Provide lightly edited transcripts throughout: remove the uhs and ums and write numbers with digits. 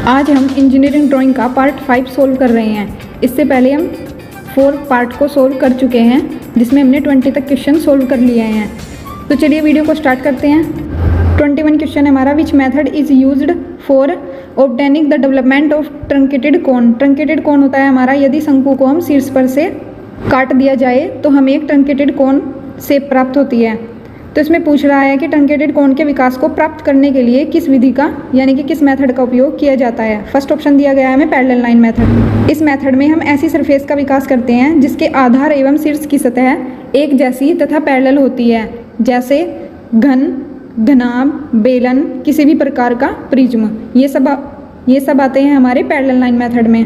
आज हम engineering drawing का पार्ट 5 सोल्व कर रहे हैं। इससे पहले हम 4 पार्ट को सोल्व कर चुके हैं, जिसमें हमने 20 तक क्वेश्चन सोल्व कर लिए हैं। तो चलिए वीडियो को स्टार्ट करते हैं। 21 क्वेश्चन है हमारा, which method is used for obtaining the development of truncated cone. Truncated cone होता है हमारा, यदि शंकु को हम शीर्ष पर से काट दिया जाए तो हमें एक ट्रंकेटेड कोन शेप प्राप्त होती है। तो इसमें पूछ रहा है कि ट्रंकेटेड कोन के विकास को प्राप्त करने के लिए किस विधि का यानी कि किस मेथड का उपयोग किया जाता है। फर्स्ट ऑप्शन दिया गया है हमें पैरेलल लाइन मेथड। इस मेथड में हम ऐसी सरफेस का विकास करते हैं जिसके आधार एवं शीर्ष की सतह एक जैसी तथा पैरेलल होती है, जैसे घन, घनाभ, बेलन, किसी भी प्रकार का प्रिज्म। ये सब आते हैं हमारे पैरेलल लाइन मेथड में।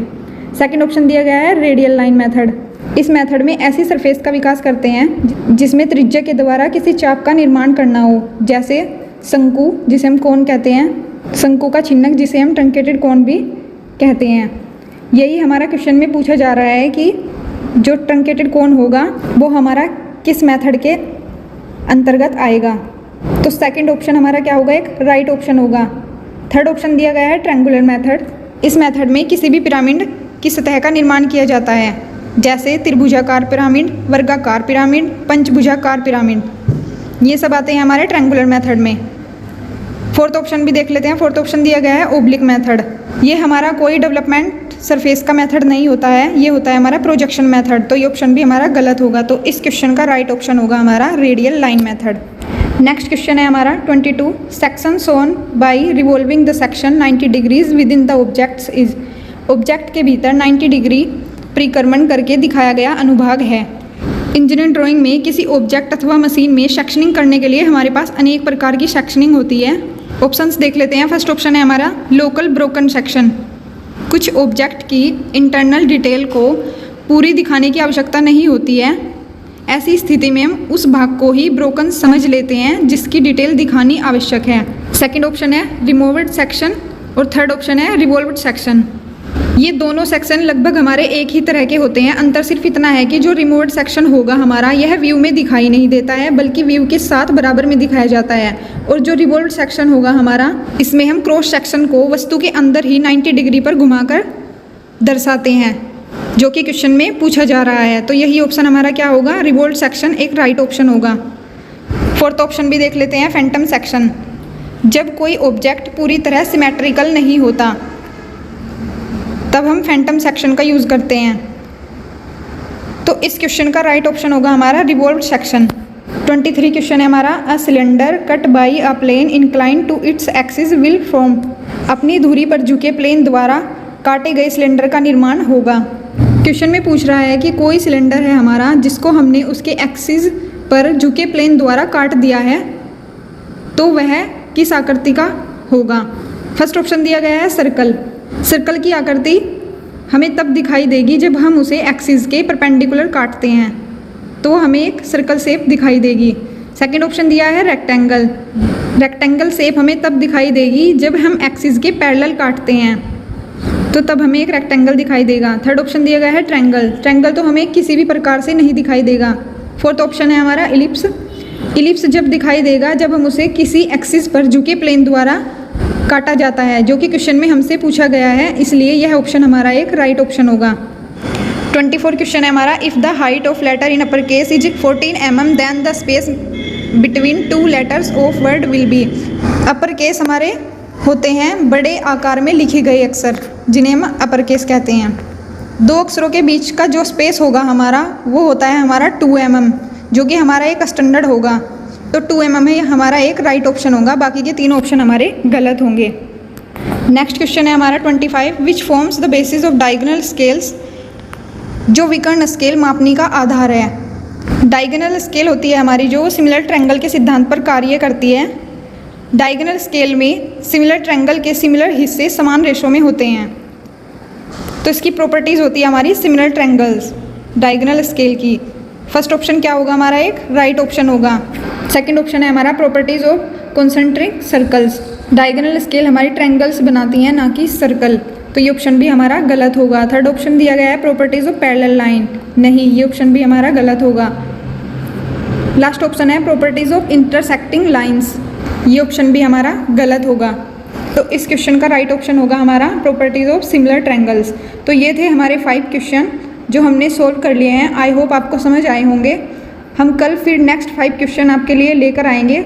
सेकंड ऑप्शन दिया गया है रेडियल लाइन मेथड। इस मेथड में ऐसी सरफेस का विकास करते हैं जिसमें त्रिज्या के द्वारा किसी चाप का निर्माण करना हो, जैसे शंकु जिसे हम कोन कहते हैं, शंकु का छिन्नक जिसे हम ट्रंकेटेड कोन भी कहते हैं। यही हमारा क्वेश्चन में पूछा जा रहा है कि जो ट्रंकेटेड कोन होगा वो हमारा किस मेथड के अंतर्गत आएगा। तो सेकंड ऑप्शन हमारा क्या होगा, एक राइट ऑप्शन होगा। थर्ड ऑप्शन दिया गया है ट्रायंगुलर मेथड। इस मेथड में किसी भी पिरामिड की सतह का निर्माण किया जाता है, जैसे त्रिभुजाकार पिरामिड, वर्गाकार पिरामिड, पंचभुजाकार पिरामिड। ये सब आते हैं हमारे ट्रायंगुलर मेथड में। फोर्थ ऑप्शन भी देख लेते हैं। फोर्थ ऑप्शन दिया गया है ओब्लिक मेथड। ये हमारा कोई डेवलपमेंट सरफेस का मेथड नहीं होता है, ये होता है हमारा प्रोजेक्शन मेथड। तो ये ऑप्शन भी हमारा गलत होगा। तो इस क्वेश्चन का राइट ऑप्शन होगा हमारा radial line method. Next question है हमारा 22, section shown by revolving the section 90 degrees with in the objects is. Object के भीतर 90 डिग्री परिक्रमण करके दिखाया गया अनुभाग है। इंजीनियरिंग ड्राइंग में किसी ऑब्जेक्ट अथवा मशीन में सेक्शनिंग करने के लिए हमारे पास अनेक प्रकार की सेक्शनिंग होती है। ऑप्शंस देख लेते हैं। फर्स्ट ऑप्शन है हमारा लोकल ब्रोकन सेक्शन। कुछ ऑब्जेक्ट की इंटरनल डिटेल को पूरी दिखाने की आवश्यकता नहीं होती है, ऐसी स्थिति में हम उस भाग को ही ब्रोकन समझ लेते हैं जिसकी डिटेल दिखानी आवश्यक है। सेकेंड ऑप्शन है रिमूव्ड सेक्शन और थर्ड ऑप्शन है रिवॉल्व्ड सेक्शन। ये दोनों सेक्शन लगभग हमारे एक ही तरह के होते हैं। अंतर सिर्फ इतना है कि जो रिमूव्ड सेक्शन होगा हमारा, यह व्यू में दिखाई नहीं देता है बल्कि व्यू के साथ बराबर में दिखाया जाता है। और जो रिवॉल्व्ड सेक्शन होगा हमारा, इसमें हम क्रॉस सेक्शन को वस्तु के अंदर ही 90 डिग्री पर घुमाकर दर्शाते हैं, जो कि क्वेश्चन में पूछा जा रहा है। तो यही ऑप्शन हमारा क्या होगा, रिवॉल्व्ड सेक्शन एक राइट ऑप्शन होगा। फोर्थ ऑप्शन भी देख लेते हैं, फैंटम सेक्शन। जब कोई ऑब्जेक्ट पूरी तरह सिमेट्रिकल नहीं होता तब हम फैंटम सेक्शन का यूज़ करते हैं। तो इस क्वेश्चन का राइट ऑप्शन होगा हमारा रिवॉल्व्ड सेक्शन। 23 क्वेश्चन है हमारा, a cylinder cut by a plane incline to its axis will form. अपनी धुरी पर झुके प्लेन द्वारा काटे गए सिलेंडर का निर्माण होगा। क्वेश्चन में पूछ रहा है कि कोई सिलेंडर है हमारा जिसको हमने उसके एक्सिस पर झुके प्लेन द्वारा काट दिया है, तो वह किस आकृति का होगा। फर्स्ट ऑप्शन दिया गया है सर्कल। सर्कल की आकृति हमें तब दिखाई देगी जब हम उसे एक्सिस के परपेंडिकुलर काटते हैं, तो हमें एक सर्कल शेप दिखाई देगी। सेकंड ऑप्शन दिया है रेक्टेंगल। रेक्टेंगल शेप हमें तब दिखाई देगी जब हम एक्सिस के पैरेलल काटते हैं, तो तब हमें एक रेक्टेंगल दिखाई देगा। थर्ड ऑप्शन दिया गया है ट्रायंगल। ट्रायंगल तो हमें किसी भी प्रकार से नहीं दिखाई देगा। फोर्थ ऑप्शन है हमारा इलिप्स। इलिप्स जब दिखाई देगा जब हम उसे किसी एक्सिस पर झुके प्लेन द्वारा काटा जाता है, जो कि क्वेश्चन में हमसे पूछा गया है, इसलिए यह ऑप्शन हमारा एक राइट ऑप्शन होगा। 24 क्वेश्चन है हमारा, if the height of letter in upper case is 14 mm then the space between 2 letters of word will be. Upper case हमारे होते हैं बड़े आकार में लिखे गए अक्षर, जिन्हें हम अपर केस कहते हैं। दो अक्षरों के बीच का जो स्पेस होगा हमारा, वो होता है हमारा 2 mm, जो कि हमारा एक स्टैंडर्ड होगा। तो 2 mm है हमारा एक राइट ऑप्शन होगा, बाकी के तीनों ऑप्शन हमारे गलत होंगे। नेक्स्ट क्वेश्चन है हमारा 25, which forms the basis of diagonal scales. जो विकर्ण स्केल मापनी का आधार है। डायगोनल स्केल होती है हमारी जो सिमिलर ट्रायंगल के सिद्धांत पर कार्य करती है। डायगोनल स्केल में सिमिलर ट्रायंगल के सिमिलर हिस्से समान रेशो में होते हैं, तो इसकी प्रॉपर्टीज़ होती है हमारी सिमिलर ट्रायंगल्स डायगोनल स्केल की। फर्स्ट ऑप्शन क्या होगा हमारा, एक राइट ऑप्शन होगा। सेकंड ऑप्शन है हमारा properties of concentric circles. Diagonal scale हमारी ट्रायंगल्स बनाती हैं, ना कि सर्कल, तो ये ऑप्शन भी हमारा गलत होगा। थर्ड ऑप्शन दिया गया है प्रॉपर्टीज़ ऑफ पैरेलल लाइन। नहीं, ये ऑप्शन भी हमारा गलत होगा। लास्ट ऑप्शन है प्रॉपर्टीज़ ऑफ इंटरसेक्टिंग लाइंस। ये ऑप्शन भी हमारा गलत होगा। तो इस क्वेश्चन का राइट ऑप्शन होगा हमारा प्रॉपर्टीज़ ऑफ सिमिलर ट्रायंगल्स। तो ये थे हमारे 5 क्वेश्चन जो हमने सोल्व कर लिए हैं। आई होप आपको समझ आए होंगे। हम कल फिर नेक्स्ट 5 क्वेश्चन आपके लिए लेकर आएंगे।